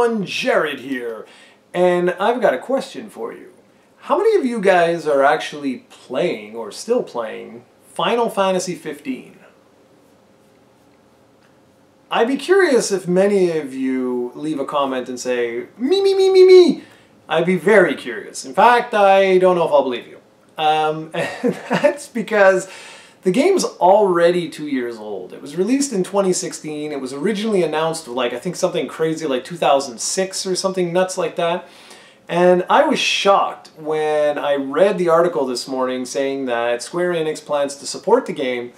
everyone, Jared here, and I've got a question for you. How many of you guys are actually playing, or still playing, Final Fantasy XV? I'd be curious if many of you leave a comment and say, me. I'd be very curious. In fact, I don't know if I'll believe you. And that's because the game's already 2 years old. It was released in 2016. It was originally announced like, I think something crazy like 2006 or something nuts like that. And I was shocked when I read the article this morning saying that Square-Enix plans to support the game,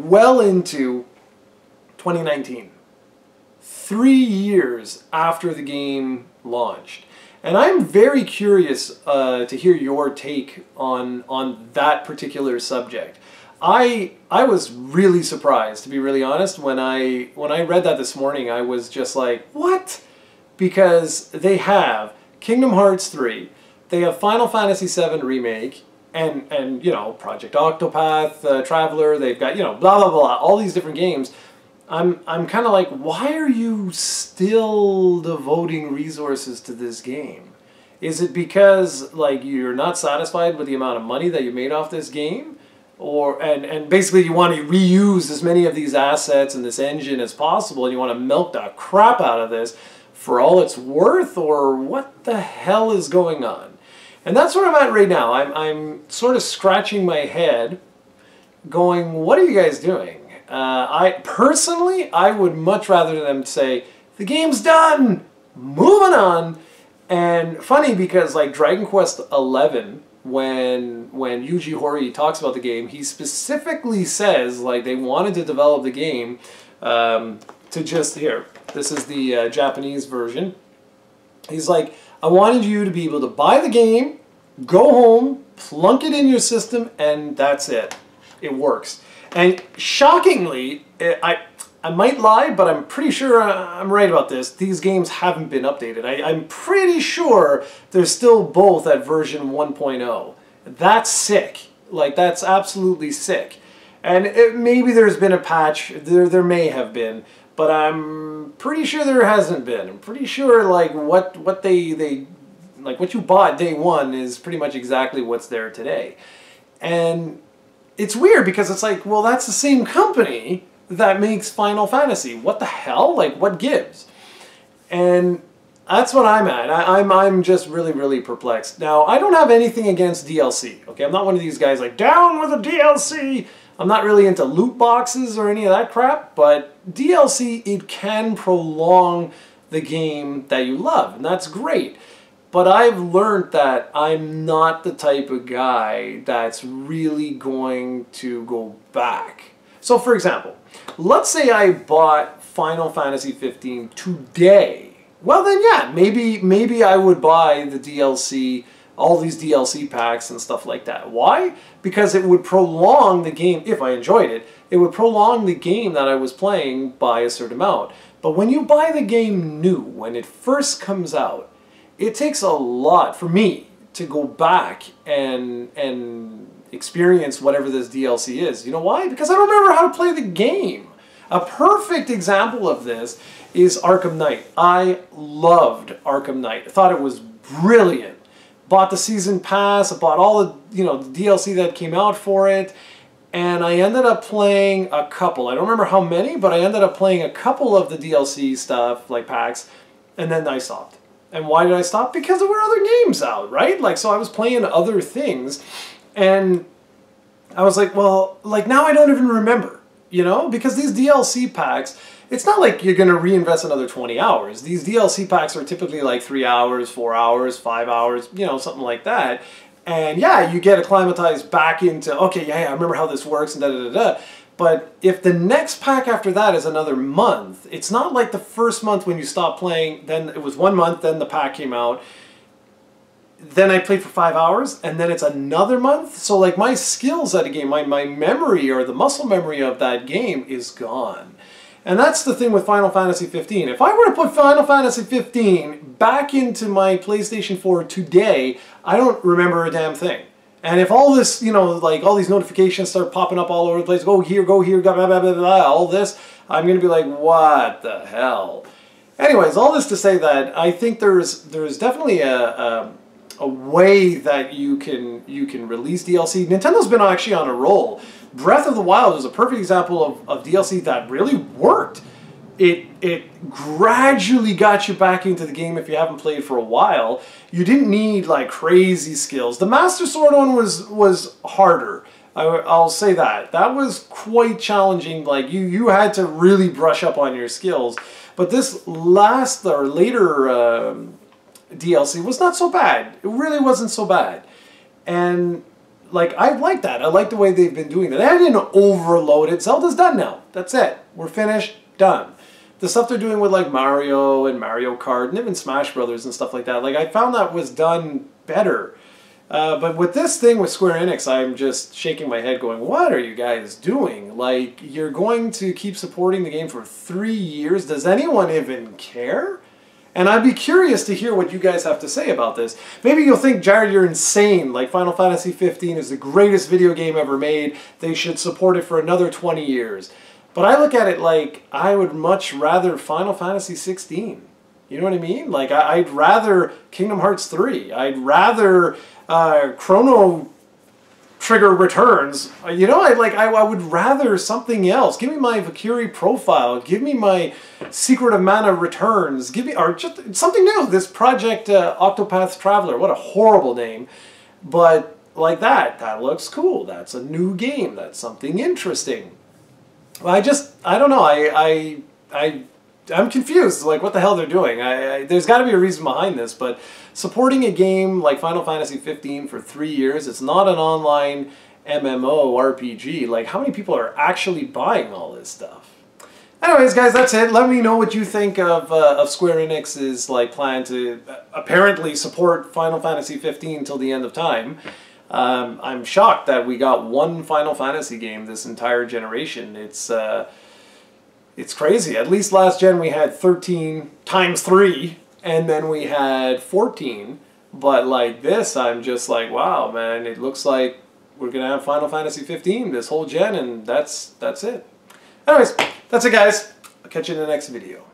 well into 2019. 3 years after the game launched. And I'm very curious to hear your take on that particular subject. I was really surprised, to be really honest, when I read that this morning. I was just like, what? Because they have Kingdom Hearts 3, they have Final Fantasy VII Remake, and you know, Project Octopath Traveler, they've got, you know, blah blah blah, all these different games. I'm kind of like, why are you still devoting resources to this game? Is it because like you're not satisfied with the amount of money that you made off this game? Or and basically you want to reuse as many of these assets and this engine as possible, and you want to milk the crap out of this for all it's worth, or what the hell is going on? And that's where I'm at right now. I'm sort of scratching my head going, what are you guys doing? I personally would much rather them say, the game's done, moving on. And funny because like Dragon Quest XI, when Yuji Horii talks about the game, he specifically says like they wanted to develop the game to just, here, this is the Japanese version. He's like, I wanted you to be able to buy the game, go home, plunk it in your system, and that's it. It works. And shockingly, I might lie, but I'm pretty sure I'm right about this. These games haven't been updated. I'm pretty sure they're still both at version 1.0. That's sick. Like, that's absolutely sick. And maybe there's been a patch. There may have been, but I'm pretty sure there hasn't been. I'm pretty sure like what they like what you bought day one is pretty much exactly what's there today. And it's weird because it's like, well, that's the same company that makes Final Fantasy. What the hell? Like, what gives? And that's what I'm at. I'm just really perplexed. Now, I don't have anything against DLC. Okay, I'm not one of these guys like, down with the DLC. I'm not really into loot boxes or any of that crap, but DLC, it can prolong the game that you love, and that's great. But I've learned that I'm not the type of guy that's really going to go back. So for example, let's say I bought Final Fantasy XV today. Well then yeah, maybe I would buy the DLC, all these DLC packs and stuff like that. Why? Because it would prolong the game, if I enjoyed it, it would prolong the game that I was playing by a certain amount. But when you buy the game new, when it first comes out, it takes a lot for me to go back and experience whatever this DLC is. You know why? Because I don't remember how to play the game. A perfect example of this is Arkham Knight. I loved Arkham Knight. I thought it was brilliant. Bought the season pass, I bought all the, you know, the DLC that came out for it, and I ended up playing a couple. I don't remember how many, but I ended up playing a couple of the DLC stuff, like packs, and then I stopped. And why did I stop? Because there were other games out, right? Like, so I was playing other things, and I was like, well, like, now I don't even remember, you know? Because these DLC packs, it's not like you're going to reinvest another 20 hours. These DLC packs are typically like 3 hours, 4 hours, 5 hours, you know, something like that. And yeah, you get acclimatized back into, okay, yeah, I remember how this works, and da-da-da-da. But if the next pack after that is another month, it's not like the first month when you stop playing, then it was 1 month, then the pack came out. Then I played for 5 hours, and then it's another month. So like my skills at a game, my memory or the muscle memory of that game is gone. And that's the thing with Final Fantasy XV. If I were to put Final Fantasy XV back into my PlayStation 4 today, I don't remember a damn thing. And if all this, you know, like all these notifications start popping up all over the place, go here, blah, blah, blah, blah, blah, all this, I'm going to be like, what the hell? Anyways, all this to say that I think there's definitely a way that you can release DLC. Nintendo's been actually on a roll. Breath of the Wild is a perfect example of DLC that really worked. It gradually got you back into the game if you haven't played for a while. You didn't need like crazy skills. The Master Sword one was harder. I'll say that. That was quite challenging. Like you had to really brush up on your skills. But this last or later DLC was not so bad. It really wasn't so bad. And like I like that. I like the way they've been doing that. I didn't overload it. Zelda's done now. That's it. We're finished. Done. The stuff they're doing with like Mario and Mario Kart and even Smash Brothers and stuff like that, like I found that was done better. But with this thing with Square-Enix, I'm just shaking my head going, what are you guys doing? Like, you're going to keep supporting the game for 3 years? Does anyone even care? And I'd be curious to hear what you guys have to say about this. Maybe you'll think, Jared, you're insane. Like, Final Fantasy XV is the greatest video game ever made. They should support it for another 20 years. But I look at it like, I would much rather Final Fantasy XVI. You know what I mean? Like, I'd rather Kingdom Hearts 3. I'd rather Chrono Trigger Returns. You know, I would rather something else. Give me my Valkyrie profile. Give me my Secret of Mana Returns. Give me, or just something new. This Project Octopath Traveler. What a horrible name. But like that. That looks cool. That's a new game. That's something interesting. I don't know. I'm confused, like what the hell they're doing. There's got to be a reason behind this, but supporting a game like Final Fantasy XV for 3 years, it's not an online MMO RPG. Like, how many people are actually buying all this stuff? Anyways, guys, that's it. Let me know what you think of Square Enix's like plan to apparently support Final Fantasy XV till the end of time. I'm shocked that we got one Final Fantasy game this entire generation. It's crazy. At least last gen we had 13 times 3, and then we had 14. But like this, I'm just like, wow, man, it looks like we're going to have Final Fantasy 15 this whole gen, and that's it. Anyways, that's it, guys. I'll catch you in the next video.